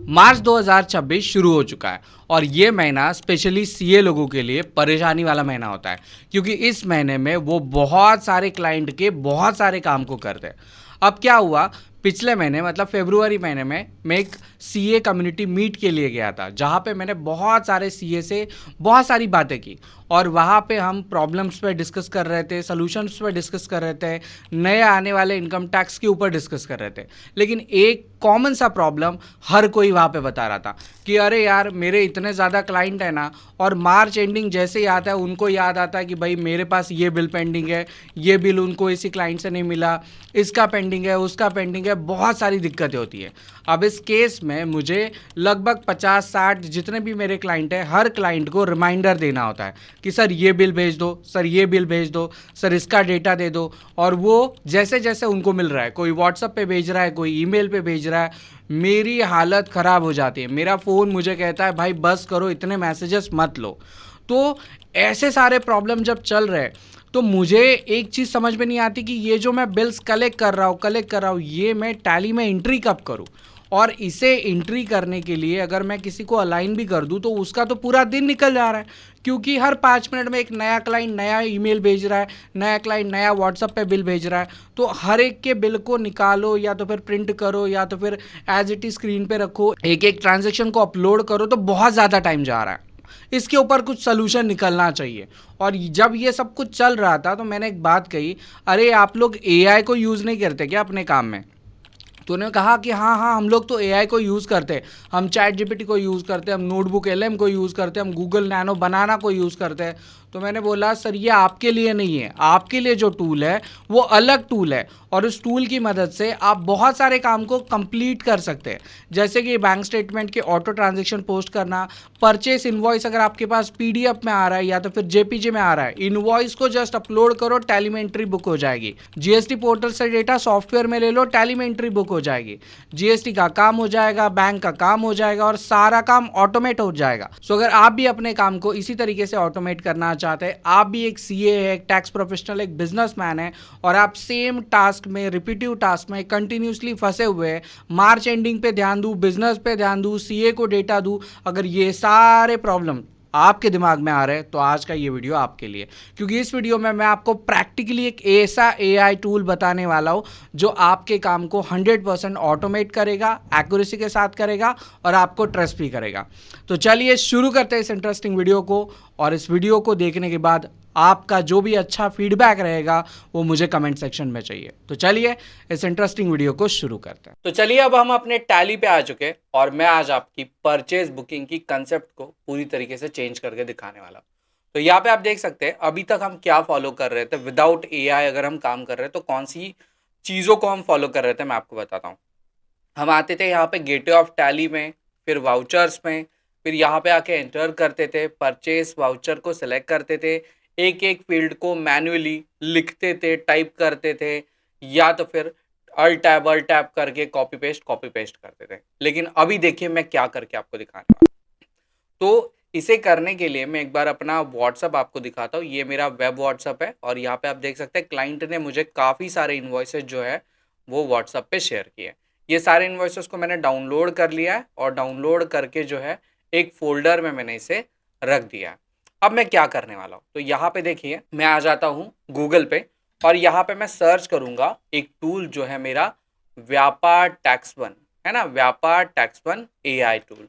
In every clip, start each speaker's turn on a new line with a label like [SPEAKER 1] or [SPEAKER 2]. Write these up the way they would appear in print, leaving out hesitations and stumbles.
[SPEAKER 1] मार्च 2026 शुरू हो चुका है और ये महीना स्पेशली सीए लोगों के लिए परेशानी वाला महीना होता है, क्योंकि इस महीने में वो बहुत सारे क्लाइंट के बहुत सारे काम को करते हैं। अब क्या हुआ, पिछले महीने मतलब फरवरी महीने में मैं एक सीए कम्युनिटी मीट के लिए गया था, जहाँ पे मैंने बहुत सारे सीए से बहुत सारी बातें की और वहाँ पे हम प्रॉब्लम्स पे डिस्कस कर रहे थे, सॉल्यूशंस पे डिस्कस कर रहे थे, नए आने वाले इनकम टैक्स के ऊपर डिस्कस कर रहे थे। लेकिन एक कॉमन सा प्रॉब्लम हर कोई वहाँ पे बता रहा था कि अरे यार, मेरे इतने ज़्यादा क्लाइंट है ना, और मार्च एंडिंग जैसे ही आता है उनको याद आता है कि भाई मेरे पास ये बिल पेंडिंग है, ये बिल उनको इसी क्लाइंट से नहीं मिला, इसका पेंडिंग है, उसका पेंडिंग है, बहुत सारी दिक्कतें होती है। अब इस केस में मुझे लगभग 50-60 जितने भी मेरे क्लाइंट हैं, हर क्लाइंट को रिमाइंडर देना होता है कि सर ये बिल भेज दो, सर ये बिल भेज दो, सर इसका डेटा दे दो। और वो जैसे जैसे उनको मिल रहा है, कोई व्हाट्सएप पे भेज रहा है, कोई ईमेल पे भेज रहा है, मेरी हालत ख़राब हो जाती है। मेरा फ़ोन मुझे कहता है भाई बस करो, इतने मैसेजेस मत लो। तो ऐसे सारे प्रॉब्लम जब चल रहे हैं, तो मुझे एक चीज़ समझ में नहीं आती कि ये जो मैं बिल्स कलेक्ट कर रहा हूँ, ये मैं टैली में एंट्री कब करूँ। और इसे एंट्री करने के लिए अगर मैं किसी को अलाइन भी कर दूं तो उसका तो पूरा दिन निकल जा रहा है, क्योंकि हर 5 मिनट में एक नया क्लाइंट नया ईमेल भेज रहा है, नया क्लाइंट नया व्हाट्सएप पे बिल भेज रहा है। तो हर एक के बिल को निकालो, या तो फिर प्रिंट करो, या तो फिर एज इट इज स्क्रीन पे रखो, एक एक ट्रांजेक्शन को अपलोड करो, तो बहुत ज़्यादा टाइम जा रहा है। इसके ऊपर कुछ सोल्यूशन निकलना चाहिए। और जब ये सब कुछ चल रहा था तो मैंने एक बात कही, अरे आप लोग एआई को यूज़ नहीं करते क्या अपने काम में? तो उन्होंने कहा कि हाँ हाँ, हम लोग तो एआई को यूज़ करते हैं, हम चैट जीपीटी को यूज़ करते हैं, हम नोटबुक एलएम को यूज़ करते हैं, हम गूगल नैनो बनाना को यूज़ करते हैं। तो मैंने बोला सर ये आपके लिए नहीं है, आपके लिए जो टूल है वो अलग टूल है, और उस टूल की मदद से आप बहुत सारे काम को कंप्लीट कर सकते हैं, जैसे कि बैंक स्टेटमेंट के ऑटो ट्रांजेक्शन पोस्ट करना, परचेस इनवॉइस अगर आपके पास पीडीएफ में आ रहा है या तो फिर जेपीजी में आ रहा है, इनवॉइस को जस्ट अपलोड करो, टैली में एंट्री बुक हो जाएगी। जीएसटी पोर्टल से डेटा सॉफ्टवेयर में ले लो, टैली में एंट्री बुक हो जाएगी, जीएसटी का काम हो जाएगा, बैंक का काम हो जाएगा, और सारा काम ऑटोमेट हो जाएगा। सो अगर आप भी अपने काम को इसी तरीके से ऑटोमेट करना चाहते हैं, आप भी एक सीए है, एक टैक्स प्रोफेशनल, एक बिजनेसमैन है, और आप सेम टास्क में, रिपीटिव टास्क में कंटिन्यूसली फंसे हुए हैं, मार्च एंडिंग पे ध्यान दूं, बिजनेस पे ध्यान दूं, सीए को डेटा दूं, अगर ये सारे प्रॉब्लम आपके दिमाग में आ रहे हैं तो आज का ये वीडियो आपके लिए, क्योंकि इस वीडियो में मैं आपको प्रैक्टिकली एक ऐसा एआई टूल बताने वाला हूं जो आपके काम को 100% ऑटोमेट करेगा, एक्यूरेसी के साथ करेगा, और आपको ट्रस्ट भी करेगा। तो चलिए शुरू करते हैं इस इंटरेस्टिंग वीडियो को, और इस वीडियो को देखने के बाद आपका जो भी अच्छा फीडबैक रहेगा वो मुझे कमेंट सेक्शन में चाहिए। तो चलिए इस इंटरेस्टिंग वीडियो को शुरू करते हैं। तो चलिए अब हम अपने टैली पे आ चुके हैं, और मैं आज आपकी परचेज बुकिंग की कंसेप्ट को पूरी तरीके से चेंज करके दिखाने वाला हूँ। तो यहाँ पे आप देख सकते हैं अभी तक हम क्या फॉलो कर रहे थे विदाउट एआई, अगर हम काम कर रहे हैं तो कौन सी चीज़ों को हम फॉलो कर रहे थे, मैं आपको बताता हूँ। हम आते थे यहाँ पे गेटवे ऑफ टैली में, फिर वाउचर्स में, फिर यहाँ पे आके एंटर करते थे, परचेस वाउचर को सिलेक्ट करते थे, एक एक फील्ड को मैन्युअली लिखते थे, टाइप करते थे, या तो फिर अल टैब करके कॉपी पेस्ट करते थे। लेकिन अभी देखिए मैं क्या करके आपको दिखाने वाला हूँ। तो इसे करने के लिए मैं एक बार अपना व्हाट्सअप आपको दिखाता हूँ। ये मेरा वेब व्हाट्सअप है, और यहाँ पे आप देख सकते हैं क्लाइंट ने मुझे काफ़ी सारे इन्वॉइसेस जो है वो व्हाट्सअप पे शेयर किए हैं। ये सारे इन्वॉइसेस को मैंने डाउनलोड कर लिया है, और डाउनलोड करके जो है एक फोल्डर में मैंने इसे रख दिया है। अब मैं क्या करने वाला हूँ, तो यहाँ पे देखिए मैं आ जाता हूँ गूगल पे, और यहाँ पे मैं सर्च करूँगा एक टूल जो है मेरा व्यापार टैक्स वन, है ना, व्यापार टैक्स वन एआई टूल।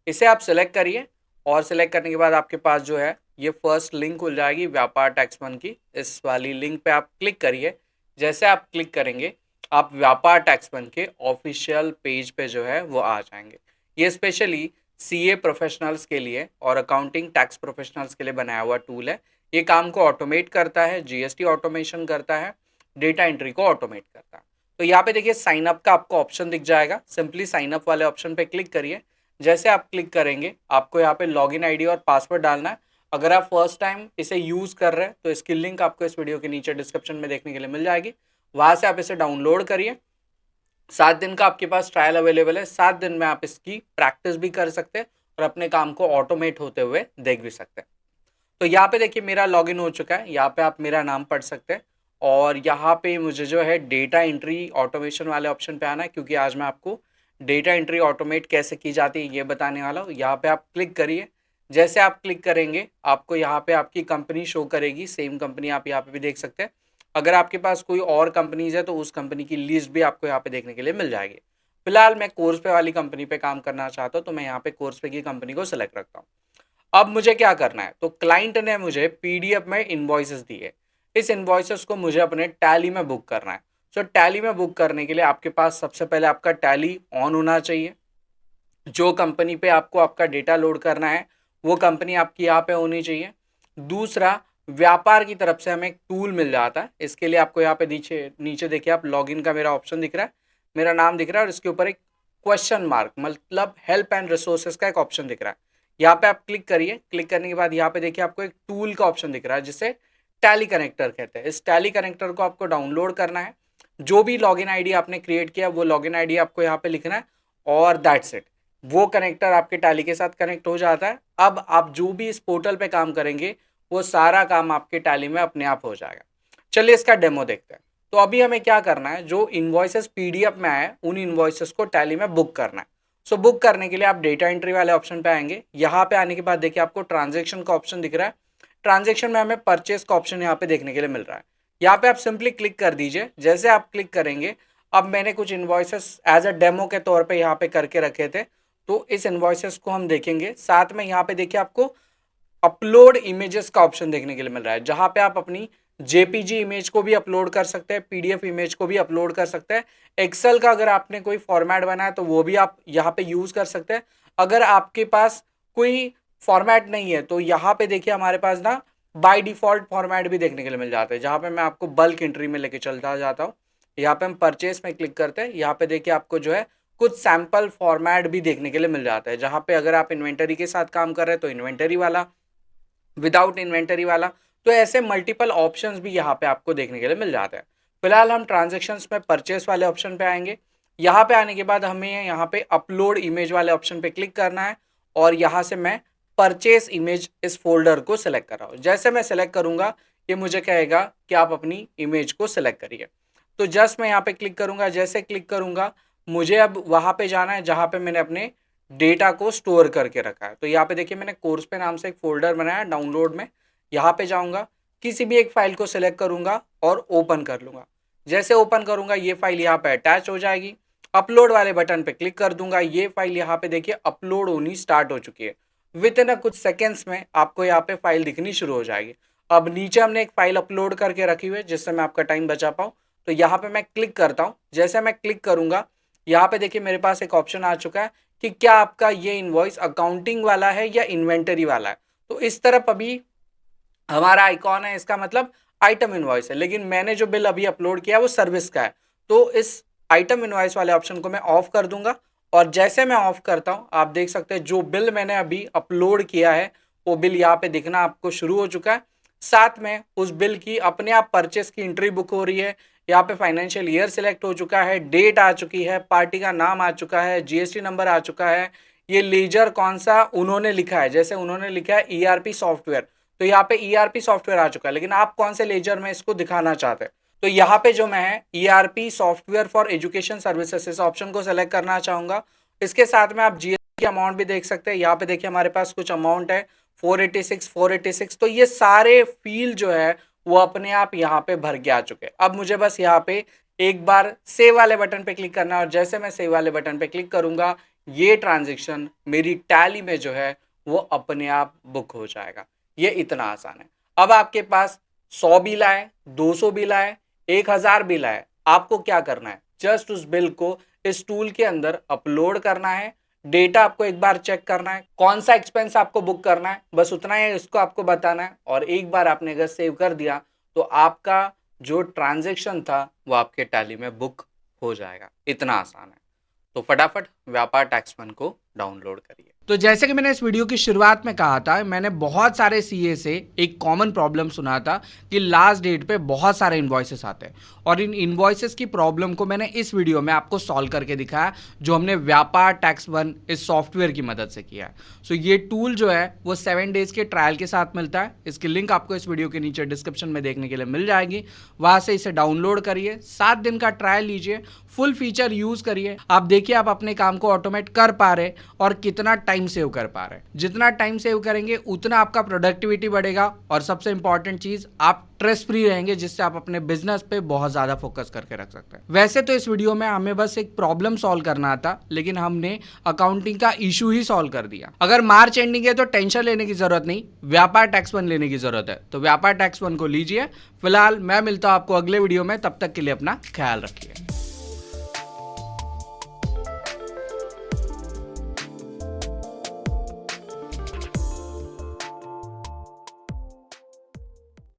[SPEAKER 1] इसे आप सिलेक्ट करिए, और सिलेक्ट करने के बाद आपके पास जो है ये फर्स्ट लिंक खुल जाएगी व्यापार टैक्स वन की। इस वाली लिंक पे आप क्लिक करिए। जैसे आप क्लिक करेंगे आप व्यापार टैक्स वन के ऑफिशियल पेज पे जो है वो आ जाएंगे। ये स्पेशली सीए प्रोफेशनल्स के लिए और अकाउंटिंग टैक्स प्रोफेशनल्स के लिए बनाया हुआ टूल है। ये काम को ऑटोमेट करता है, जीएसटी ऑटोमेशन करता है, डेटा एंट्री को ऑटोमेट करता है। तो यहाँ पे देखिए साइन अप का आपको ऑप्शन दिख जाएगा, सिंपली साइन अप वाले ऑप्शन पे क्लिक करिए। जैसे आप क्लिक करेंगे आपको यहाँ पे लॉगिन आईडी और पासवर्ड डालना है। अगर आप फर्स्ट टाइम इसे यूज़ कर रहे हैं तो इसकी लिंक आपको इस वीडियो के नीचे डिस्क्रिप्शन में देखने के लिए मिल जाएगी, वहाँ से आप इसे डाउनलोड करिए। 7 दिन का आपके पास ट्रायल अवेलेबल है, 7 दिन में आप इसकी प्रैक्टिस भी कर सकते हैं और अपने काम को ऑटोमेट होते हुए देख भी सकते हैं। तो यहाँ पे देखिए मेरा लॉगिन हो चुका है, यहाँ पे आप मेरा नाम पढ़ सकते हैं, और यहाँ पे मुझे जो है डेटा एंट्री ऑटोमेशन वाले ऑप्शन पे आना है, क्योंकि आज मैं आपको डेटा एंट्री ऑटोमेट कैसे की जाती है ये बताने वाला हूँ। यहाँ पे आप क्लिक करिए। जैसे आप क्लिक करेंगे आपको यहाँ पे आपकी कंपनी शो करेगी, सेम कंपनी आप यहाँ पे भी देख सकते हैं। अगर आपके पास कोई और कंपनीज है तो उस कंपनी की लिस्ट भी आपको यहाँ पे देखने के लिए मिल जाएगी। फिलहाल मैं कोर्सपे वाली कंपनी पे काम करना चाहता हूँ तो मैं यहाँ पे कोर्सपे की कंपनी को सिलेक्ट रखता हूँ। अब मुझे क्या करना है, तो क्लाइंट ने मुझे पीडीएफ में इनवॉइसेस दी है। इस इनवॉइसेस को मुझे अपने टैली में बुक करना है। सो टैली में बुक करने के लिए आपके पास सबसे पहले आपका टैली ऑन होना चाहिए। जो कंपनी पे आपको आपका डेटा लोड करना है वो कंपनी आपकी यहाँ पे होनी चाहिए। दूसरा, व्यापार की तरफ से हमें एक टूल मिल जाता है। इसके लिए आपको यहाँ पे नीचे नीचे देखिए, आप लॉगिन का मेरा ऑप्शन दिख रहा है, मेरा नाम दिख रहा है और इसके ऊपर एक क्वेश्चन मार्क मतलब हेल्प एंड रिसोर्सेज का एक ऑप्शन दिख रहा है। यहाँ पे आप क्लिक करिए। क्लिक करने के बाद यहाँ पे देखिए आपको एक टूल का ऑप्शन दिख रहा है जिसे टैली कनेक्टर कहते हैं। इस टैली कनेक्टर को आपको डाउनलोड करना है। जो भी लॉगिन आईडी आपने क्रिएट किया वो लॉगिन आईडी आपको यहाँ पे लिखना है और दैट्स इट। वो कनेक्टर आपके टैली के साथ कनेक्ट हो जाता है। अब आप जो भी इस पोर्टल पे काम करेंगे वो सारा काम आपके टैली में अपने आप हो जाएगा। चलिए इसका डेमो देखते हैं। तो अभी हमें क्या करना है, जो इनवॉइसेस पीडीएफ में आए उन इनवॉइसेस को टैली में बुक करना है। सो बुक करने के लिए आप डेटा एंट्री वाले ऑप्शन पे आएंगे। यहाँ पे आने के बाद देखिए आपको ट्रांजेक्शन का ऑप्शन दिख रहा है। ट्रांजेक्शन में हमें परचेस का ऑप्शन यहाँ पे देखने के लिए मिल रहा है। यहाँ पे आप सिंपली क्लिक कर दीजिए। जैसे आप क्लिक करेंगे, अब मैंने कुछ इनवॉइसेस एज अ डेमो के तौर पे यहाँ पे करके रखे थे, तो इस इनवॉइसेस को हम देखेंगे। साथ में यहाँ पे देखिए आपको अपलोड इमेजेस का ऑप्शन देखने के लिए मिल रहा है, जहां पे आप अपनी जेपीजी इमेज को भी अपलोड कर सकते हैं, पीडीएफ इमेज को भी अपलोड कर सकते हैं। एक्सेल का अगर आपने कोई फॉर्मेट बनाया तो वो भी आप यहाँ पे यूज कर सकते हैं। अगर आपके पास कोई फॉर्मेट नहीं है तो यहाँ पे देखिए हमारे पास ना बाय डिफॉल्ट फॉर्मेट भी देखने के लिए मिल जाते हैं, जहाँ पे मैं आपको बल्क एंट्री में लेके चलता जाता हूँ। यहाँ पे हम परचेस में क्लिक करते हैं। यहाँ पे देखिए आपको जो है कुछ सैंपल फॉर्मेट भी देखने के लिए मिल जाता है, जहाँ पे अगर आप इन्वेंटरी के साथ काम कर रहे हैं तो इन्वेंटरी वाला, विदाउट इन्वेंटरी वाला। तो ऐसे मल्टीपल ऑप्शंस भी यहाँ पे आपको देखने के लिए मिल जाते हैं। फिलहाल हम ट्रांजेक्शन्स में परचेस वाले ऑप्शन पे आएंगे। यहाँ पे आने के बाद हमें यहाँ पे अपलोड इमेज वाले ऑप्शन पे क्लिक करना है और यहाँ से मैं परचेस इमेज इस फोल्डर को सिलेक्ट कर रहा हूँ। जैसे मैं सिलेक्ट करूँगा ये मुझे कहेगा कि आप अपनी इमेज को सिलेक्ट करिए। तो जस्ट मैं यहाँ पे क्लिक करूँगा। जैसे क्लिक करूँगा मुझे अब वहाँ पे जाना है जहाँ पे मैंने अपने डेटा को स्टोर करके रखा है। तो यहाँ पे देखिए मैंने कोर्स पे नाम से एक फोल्डर बनाया डाउनलोड में। यहाँ पे जाऊँगा, किसी भी एक फाइल को सिलेक्ट करूँगा और ओपन कर लूँगा। जैसे ओपन करूँगा ये फाइल यहाँ पे अटैच हो जाएगी। अपलोड वाले बटन पे क्लिक कर दूंगा। ये फाइल यहाँ पे देखिए अपलोड होनी स्टार्ट हो चुकी है। विद इन कुछ सेकेंड्स में आपको यहाँ पे फाइल दिखनी शुरू हो जाएगी। अब नीचे हमने एक फाइल अपलोड करके रखी हुई है जिससे मैं आपका टाइम बचा पाऊँ। तो यहाँ पे मैं क्लिक करता हूँ। जैसे मैं क्लिक करूँगा यहाँ पे देखिए मेरे पास एक ऑप्शन आ चुका है कि क्या आपका ये इनवॉइस अकाउंटिंग वाला है या इन्वेंटरी वाला है। तो इस तरफ अभी हमारा आइकॉन है, इसका मतलब आइटम इनवॉइस है, लेकिन मैंने जो बिल अभी अपलोड किया है वो सर्विस का है। तो इस आइटम इनवॉइस वाले ऑप्शन को मैं ऑफ कर दूंगा और जैसे मैं ऑफ करता हूं आप देख सकते हैं जो बिल मैंने अभी अपलोड किया है वो बिल यहाँ पे दिखना आपको शुरू हो चुका है। साथ में उस बिल की अपने आप परचेस की एंट्री बुक हो रही है। यहाँ पे फाइनेंशियल ईयर सिलेक्ट हो चुका है, डेट आ चुकी है, पार्टी का नाम आ चुका है, जीएसटी नंबर आ चुका है, ये लेजर कौन सा उन्होंने लिखा है, जैसे उन्होंने लिखा है ईआरपी सॉफ्टवेयर, तो यहाँ पे ईआरपी सॉफ्टवेयर आ चुका है। लेकिन आप कौन से लेजर में इसको दिखाना चाहते हैं, तो यहाँ पे जो मैं है ERP software for education services इस ऑप्शन को सेलेक्ट करना चाहूंगा। इसके साथ में आप जीएसटी की अमाउंट भी देख सकते हैं। यहाँ पे देखिए हमारे पास कुछ अमाउंट है 486। तो ये सारे फील्ड जो है वो अपने आप यहाँ पे भर के आ चुके हैं। अब मुझे बस यहाँ पे एक बार सेव वाले बटन पे क्लिक करना है और जैसे मैं सेव वाले बटन पे क्लिक करूंगा ये ट्रांजेक्शन मेरी टैली में जो है वो अपने आप बुक हो जाएगा। ये इतना आसान है। अब आपके पास 100 बिल आए, 200 बिल आए, 1000 बिल आए, आपको क्या करना है, जस्ट उस बिल को इस टूल के अंदर अपलोड करना है। डेटा आपको एक बार चेक करना है, कौन सा एक्सपेंस आपको बुक करना है, बस उतना ही इसको आपको बताना है। और एक बार आपने अगर सेव कर दिया तो आपका जो ट्रांजेक्शन था वो आपके टैली में बुक हो जाएगा। इतना आसान है। तो फटाफट व्यापार टैक्स फंड को डाउनलोड करिए। तो जैसे कि मैंने इस वीडियो की शुरुआत में कहा था, मैंने बहुत सारे सीए से एक कॉमन प्रॉब्लम सुना था कि लास्ट डेट पे बहुत सारे इन्वॉइसेस आते हैं और इन इन्वॉइसेस की प्रॉब्लम को मैंने इस वीडियो में आपको सॉल्व करके दिखाया, जो हमने व्यापार टैक्स वन इस सॉफ्टवेयर की मदद से किया है। सो ये टूल जो है वो 7 डेज के ट्रायल के साथ मिलता है। इसकी लिंक आपको इस वीडियो के नीचे डिस्क्रिप्शन में देखने के लिए मिल जाएगी। वहां से इसे डाउनलोड करिए, 7 दिन का ट्रायल लीजिए, फुल फीचर यूज करिए। आप देखिए आप अपने काम को ऑटोमेट कर पा रहे और कितना टाइम सेव कर पा रहे। जितना टाइम सेव करेंगे उतना आपका प्रोडक्टिविटी बढ़ेगा और सबसे इंपॉर्टेंट चीज, आप स्ट्रेस फ्री रहेंगे, जिससे आप अपने बिजनेस पे बहुत ज्यादा फोकस करके रख सकते हैं। वैसे तो इस वीडियो में हमें बस एक प्रॉब्लम सॉल्व करना था, लेकिन हमने अकाउंटिंग का इशू ही सॉल्व कर दिया। अगर मार्च एंडिंग है तो टेंशन लेने की जरूरत नहीं, व्यापार टैक्स वन लेने की जरूरत है। तो व्यापार टैक्स वन को लीजिए। फिलहाल मैं मिलता हूं आपको अगले वीडियो में, तब तक के लिए अपना ख्याल रखिए।